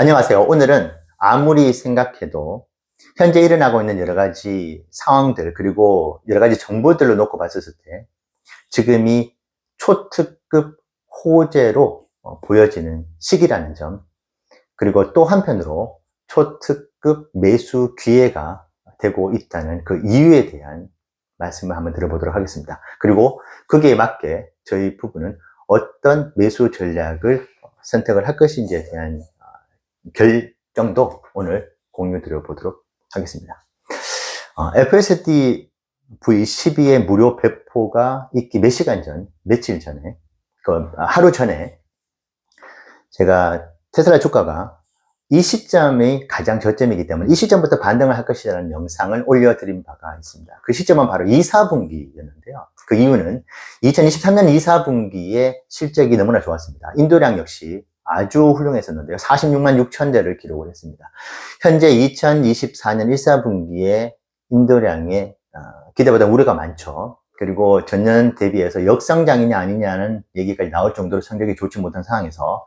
안녕하세요. 오늘은 아무리 생각해도 현재 일어나고 있는 여러 가지 상황들 그리고 여러 가지 정보들로 놓고 봤었을 때 지금이 초특급 호재로 보여지는 시기라는 점, 그리고 또 한편으로 초특급 매수 기회가 되고 있다는 그 이유에 대한 말씀을 한번 들어보도록 하겠습니다. 그리고 거기에 맞게 저희 부부는 어떤 매수 전략을 선택을 할 것인지에 대한 결정도 오늘 공유 드려보도록 하겠습니다. FSD V12의 무료 배포가 있기 몇 시간 전, 며칠 전에, 하루 전에 제가 테슬라 주가가 이 시점이 가장 저점이기 때문에 이 시점부터 반등을 할 것이라는 영상을 올려드린 바가 있습니다. 그 시점은 바로 2, 4분기였는데요. 그 이유는 2023년 2, 4분기의 실적이 너무나 좋았습니다. 인도량 역시 아주 훌륭했었는데요. 46만 6천 대를 기록을 했습니다. 현재 2024년 1, 4분기의 인도량에 기대보다 우려가 많죠. 그리고 전년 대비해서 역성장이냐 아니냐는 얘기까지 나올 정도로 성적이 좋지 못한 상황에서,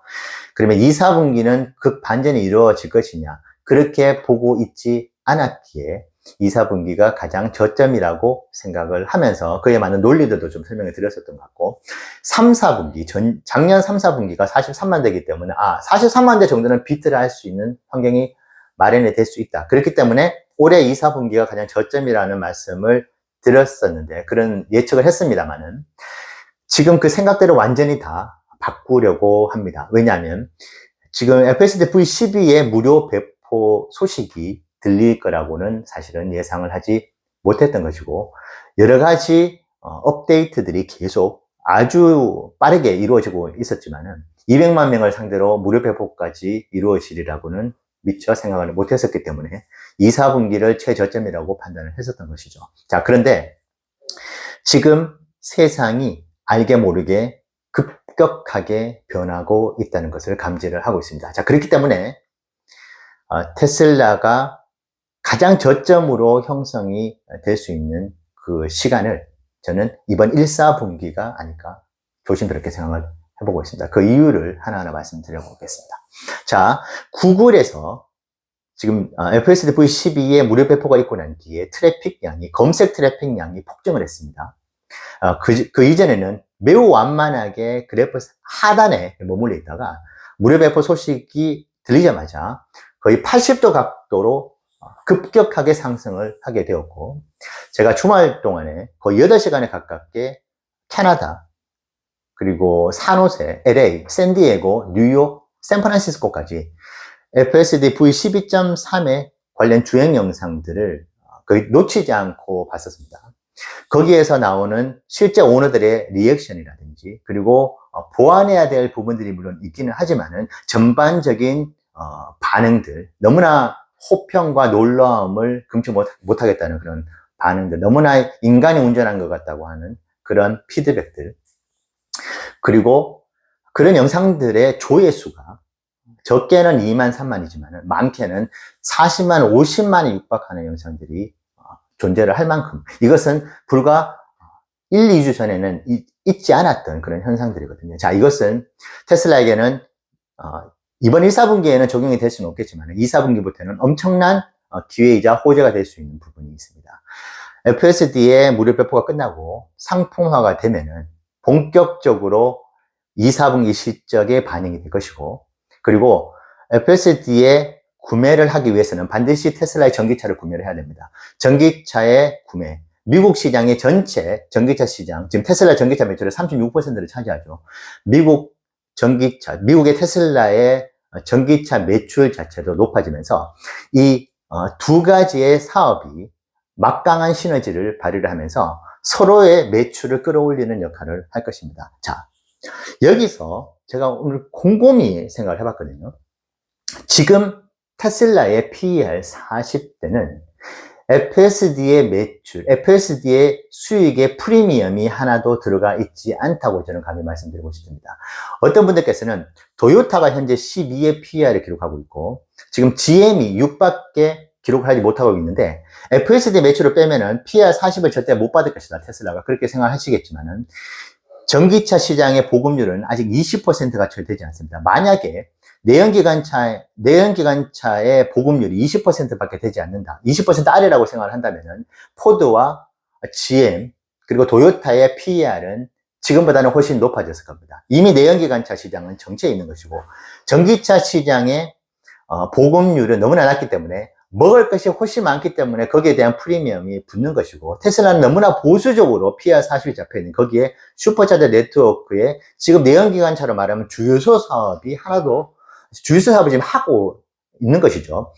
그러면 2, 4분기는 극반전이 이루어질 것이냐, 그렇게 보고 있지 않았기에 2, 4분기가 가장 저점이라고 생각을 하면서 그에 맞는 논리들도 좀 설명을 드렸었던 것 같고, 3, 4분기, 작년 3, 4분기가 43만 대이기 때문에 43만 대 정도는 비트를 할 수 있는 환경이 마련이 될 수 있다. 그렇기 때문에 올해 2, 4분기가 가장 저점이라는 말씀을 드렸었는데, 그런 예측을 했습니다만은 지금 그 생각대로 완전히 다 바꾸려고 합니다. 왜냐하면 지금 FSD V12의 무료 배포 소식이 들릴 거라고는 사실은 예상을 하지 못했던 것이고, 여러 가지 업데이트들이 계속 아주 빠르게 이루어지고 있었지만은 200만 명을 상대로 무료 배포까지 이루어지리라고는 미처 생각을 못했었기 때문에 2, 4분기를 최저점이라고 판단을 했었던 것이죠. 자, 그런데 지금 세상이 알게 모르게 급격하게 변하고 있다는 것을 감지를 하고 있습니다. 자, 그렇기 때문에 테슬라가 가장 저점으로 형성이 될 수 있는 그 시간을 저는 이번 1, 4분기가 아닐까 조심스럽게 생각을 해보고 있습니다. 그 이유를 하나하나 말씀드려보겠습니다. 자, 구글에서 지금 FSD V12의 무료 배포가 있고 난 뒤에 검색 트래픽량이 폭증을 했습니다. 그 이전에는 매우 완만하게 그래프 하단에 머물러 있다가 무료 배포 소식이 들리자마자 거의 80도 각도로 급격하게 상승을 하게 되었고, 제가 주말 동안에 거의 8시간에 가깝게 캐나다, 그리고 산호세, LA, 샌디에고, 뉴욕, 샌프란시스코까지 FSD V12.3의 관련 주행 영상들을 거의 놓치지 않고 봤었습니다. 거기에서 나오는 실제 오너들의 리액션이라든지, 그리고 보완해야 될 부분들이 물론 있기는 하지만은 전반적인 반응들, 너무나 호평과 놀라움을 금치 못하겠다는 그런 반응들, 너무나 인간이 운전한 것 같다고 하는 그런 피드백들, 그리고 그런 영상들의 조회수가 적게는 2만, 3만이지만 많게는 40만, 50만에 육박하는 영상들이 존재를 할 만큼, 이것은 불과 1, 2주 전에는 있지 않았던 그런 현상들이거든요. 자, 이것은 테슬라에게는 이번 1, 4분기에는 적용이 될 수는 없겠지만 2, 4분기부터는 엄청난 기회이자 호재가 될 수 있는 부분이 있습니다. FSD의 무료 배포가 끝나고 상품화가 되면은 본격적으로 2, 4분기 실적에 반영이 될 것이고, 그리고 FSD의 구매를 하기 위해서는 반드시 테슬라의 전기차를 구매를 해야 됩니다. 전기차의 구매, 미국 시장의 전체 전기차 시장, 지금 테슬라 전기차 매출의 36%를 차지하죠. 미국의 테슬라의 전기차 매출 자체도 높아지면서 이 두 가지의 사업이 막강한 시너지를 발휘를 하면서 서로의 매출을 끌어올리는 역할을 할 것입니다. 자, 여기서 제가 오늘 곰곰이 생각을 해봤거든요. 지금 테슬라의 PER 40대는 FSD의 매출, FSD의 수익의 프리미엄이 하나도 들어가 있지 않다고 저는 감히 말씀드리고 싶습니다. 어떤 분들께서는 도요타가 현재 12의 PER을 기록하고 있고, 지금 GM이 6밖에 기록을 하지 못하고 있는데, FSD 매출을 빼면은 PER 40을 절대 못 받을 것이다, 테슬라가. 그렇게 생각하시겠지만은, 전기차 시장의 보급률은 아직 20%가 채 되지 않습니다. 만약에 내연기관차의 보급률이 20%밖에 되지 않는다. 20% 아래라고 생각을 한다면은 포드와 GM 그리고 도요타의 PER은 지금보다는 훨씬 높아졌을 겁니다. 이미 내연기관차 시장은 정체해 있는 것이고 전기차 시장의 보급률은 너무나 낮기 때문에 먹을 것이 훨씬 많기 때문에 거기에 대한 프리미엄이 붙는 것이고 테슬라는 너무나 보수적으로 PR40이 잡혀있는 거기에 슈퍼차저 네트워크에 지금 내연기관차로 말하면 주유소 사업이 하나도 주유소 사업을 지금 하고 있는 것이죠.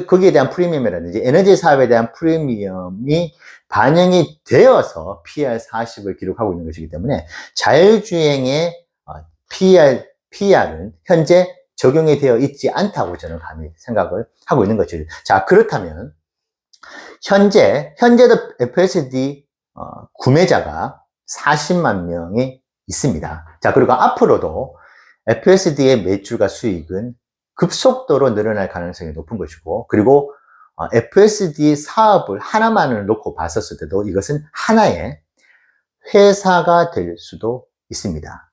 거기에 대한 프리미엄이라든지 에너지 사업에 대한 프리미엄이 반영이 되어서 PR40을 기록하고 있는 것이기 때문에 자율주행의 PR은 현재 적용이 되어 있지 않다고 저는 감히 생각을 하고 있는 것이죠. 자, 그렇다면 현재도 FSD 구매자가 40만 명이 있습니다. 자, 그리고 앞으로도 FSD의 매출과 수익은 급속도로 늘어날 가능성이 높은 것이고, 그리고 FSD 사업을 하나만을 놓고 봤었을 때도 이것은 하나의 회사가 될 수도 있습니다.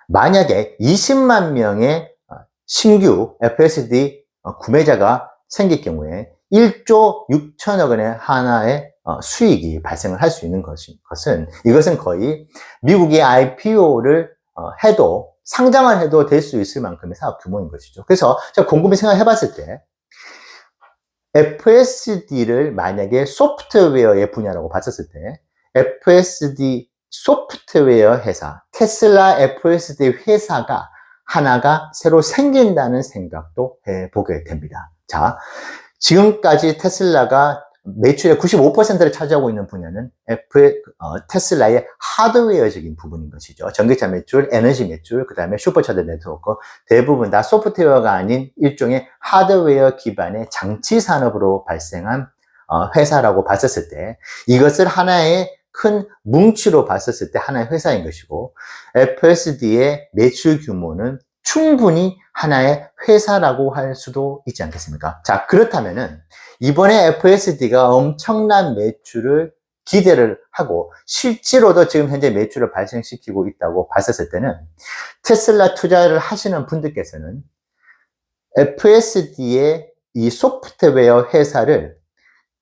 만약에 20만 명의 신규 FSD 구매자가 생길 경우에 1조 6천억 원의 하나의 수익이 발생을 할 수 있는 이것은 거의 미국의 IPO를 해도 상장을 해도 될 수 있을 만큼의 사업 규모인 것이죠. 그래서 제가 곰곰이 생각해 봤을 때 FSD를 만약에 소프트웨어의 분야라고 봤었을 때 FSD 소프트웨어 회사, 테슬라 FSD 회사가 하나가 새로 생긴다는 생각도 해보게 됩니다. 자, 지금까지 테슬라가 매출의 95%를 차지하고 있는 분야는 테슬라의 하드웨어적인 부분인 것이죠. 전기차 매출, 에너지 매출, 그 다음에 슈퍼차저 네트워크, 대부분 다 소프트웨어가 아닌 일종의 하드웨어 기반의 장치 산업으로 발생한 회사라고 봤었을 때 이것을 하나의 큰 뭉치로 봤었을 때 하나의 회사인 것이고 FSD의 매출 규모는 충분히 하나의 회사라고 할 수도 있지 않겠습니까? 자, 그렇다면은 이번에 FSD가 엄청난 매출을 기대를 하고 실제로도 지금 현재 매출을 발생시키고 있다고 봤었을 때는 테슬라 투자를 하시는 분들께서는 FSD의 이 소프트웨어 회사를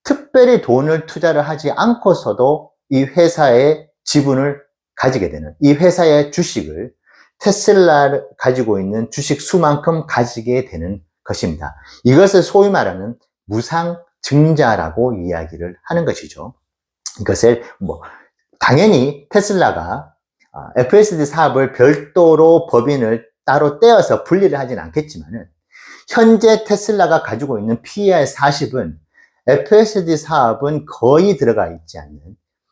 특별히 돈을 투자를 하지 않고서도 이 회사의 지분을 가지게 되는, 이 회사의 주식을 테슬라를 가지고 있는 주식 수만큼 가지게 되는 것입니다. 이것을 소위 말하는 무상증자라고 이야기를 하는 것이죠. 이것을 당연히 테슬라가 FSD 사업을 별도로 법인을 따로 떼어서 분리를 하진 않겠지만은 현재 테슬라가 가지고 있는 PR40은 FSD 사업은 거의 들어가 있지 않는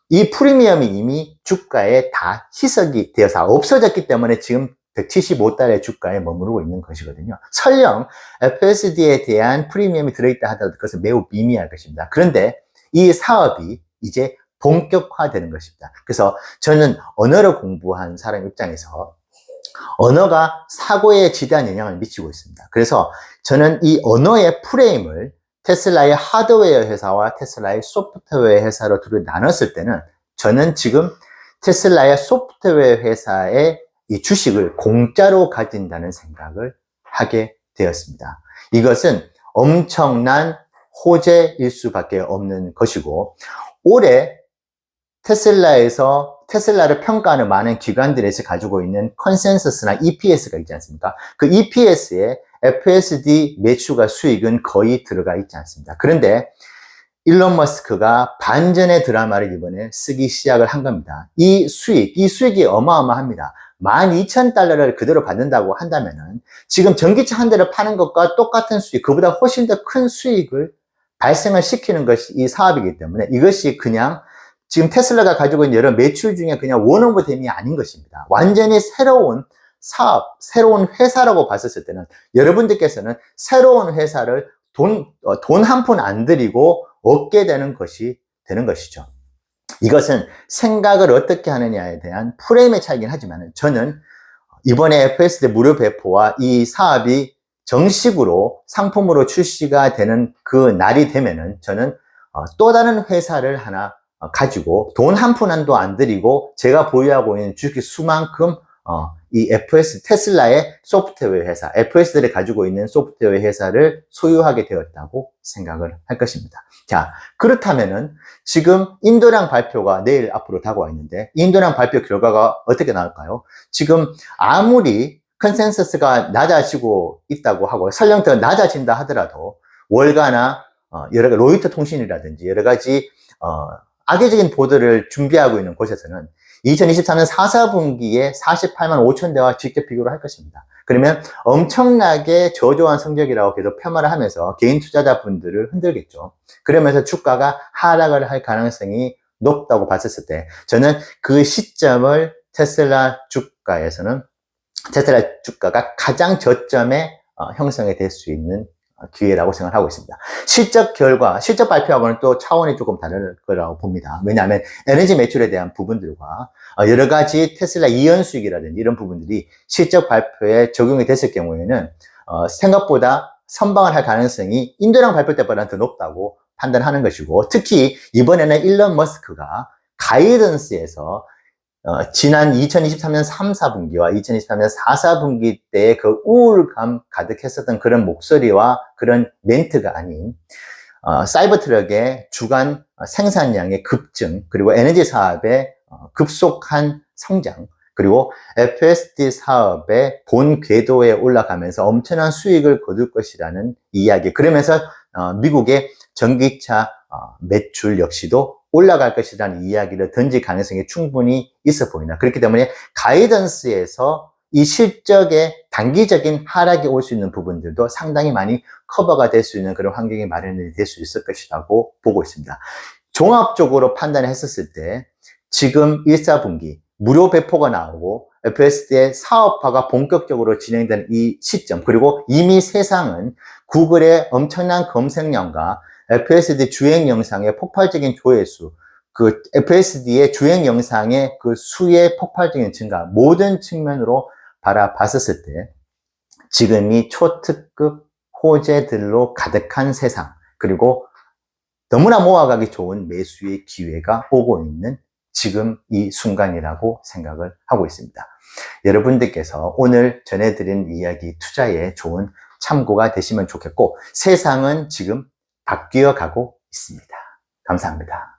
이 프리미엄이 이미 주가에 다 희석이 되어서 없어졌기 때문에 지금 175달러의 주가에 머무르고 있는 것이거든요. 설령 FSD에 대한 프리미엄이 들어있다 하더라도 그것은 매우 미미할 것입니다. 그런데 이 사업이 이제 본격화되는 것입니다. 그래서 저는 언어를 공부한 사람 입장에서 언어가 사고에 지대한 영향을 미치고 있습니다. 그래서 저는 이 언어의 프레임을 테슬라의 하드웨어 회사와 테슬라의 소프트웨어 회사로 둘을 나눴을 때는 저는 지금 테슬라의 소프트웨어 회사의 이 주식을 공짜로 가진다는 생각을 하게 되었습니다. 이것은 엄청난 호재일 수밖에 없는 것이고 올해 테슬라에서 테슬라를 평가하는 많은 기관들에서 가지고 있는 컨센서스나 EPS가 있지 않습니까? 그 EPS에 FSD 매출과 수익은 거의 들어가 있지 않습니다. 그런데 일론 머스크가 반전의 드라마를 이번에 쓰기 시작을 한 겁니다. 이 수익이 어마어마합니다. 12,000달러를 그대로 받는다고 한다면은 지금 전기차 한 대를 파는 것과 똑같은 수익, 그보다 훨씬 더 큰 수익을 발생을 시키는 것이 이 사업이기 때문에 이것이 그냥 지금 테슬라가 가지고 있는 여러 매출 중에 그냥 원오브댐이 아닌 것입니다. 완전히 새로운 사업, 새로운 회사라고 봤었을 때는 여러분들께서는 새로운 회사를 돈 한 푼 안 들이고 얻게 되는 것이죠. 이것은 생각을 어떻게 하느냐에 대한 프레임의 차이긴 하지만 저는 이번에 FSD 무료 배포와 이 사업이 정식으로 상품으로 출시가 되는 그 날이 되면은 저는 또 다른 회사를 하나 가지고 돈 한 푼 도 안 들이고 제가 보유하고 있는 주식 수만큼 이 FS, 테슬라의 소프트웨어 회사, FS들이 가지고 있는 소프트웨어 회사를 소유하게 되었다고 생각을 할 것입니다. 자, 그렇다면은 지금 인도량 발표가 내일 앞으로 다가와 있는데 인도량 발표 결과가 어떻게 나올까요? 지금 아무리 컨센서스가 낮아지고 있다고 하고 설령 더 낮아진다 하더라도 월가나 여러 가지 로이터 통신이라든지 여러 가지 악의적인 보도를 준비하고 있는 곳에서는 2023년 4, 4분기에 48만 5천 대와 직접 비교를 할 것입니다. 그러면 엄청나게 저조한 성적이라고 계속 폄하를 하면서 개인 투자자분들을 흔들겠죠. 그러면서 주가가 하락을 할 가능성이 높다고 봤었을 때 저는 그 시점을 테슬라 주가가 가장 저점에 형성이 될 수 있는 기회라고 생각하고 있습니다. 실적 발표하고는 또 차원이 조금 다를 거라고 봅니다. 왜냐하면 에너지 매출에 대한 부분들과 여러 가지 테슬라 이연 수익이라든지 이런 부분들이 실적 발표에 적용이 됐을 경우에는 생각보다 선방을 할 가능성이 인도량 발표 때보다는 더 높다고 판단하는 것이고, 특히 이번에는 일론 머스크가 가이던스에서 지난 2023년 3, 4분기와 2023년 4, 4분기 때의 그 우울감 가득했었던 그런 목소리와 그런 멘트가 아닌 사이버 트럭의 주간 생산량의 급증, 그리고 에너지 사업의 급속한 성장, 그리고 FSD 사업의 본 궤도에 올라가면서 엄청난 수익을 거둘 것이라는 이야기. 그러면서 미국의 전기차 매출 역시도 올라갈 것이라는 이야기를 던질 가능성이 충분히 있어 보인다. 그렇기 때문에 가이던스에서 이 실적의 단기적인 하락이 올 수 있는 부분들도 상당히 많이 커버가 될 수 있는 그런 환경이 마련이 될 수 있을 것이라고 보고 있습니다. 종합적으로 판단을 했었을 때 지금 1, 4분기 무료 배포가 나오고 FSD의 사업화가 본격적으로 진행되는 이 시점, 그리고 이미 세상은 구글의 엄청난 검색량과 FSD 주행 영상의 폭발적인 조회수, 그 FSD의 주행 영상의 그 수의 폭발적인 증가, 모든 측면으로 바라봤었을 때 지금이 초특급 호재들로 가득한 세상, 그리고 너무나 모아가기 좋은 매수의 기회가 오고 있는 지금 이 순간이라고 생각을 하고 있습니다. 여러분들께서 오늘 전해드린 이야기 투자에 좋은 참고가 되시면 좋겠고, 세상은 지금 바뀌어 가고 있습니다. 감사합니다.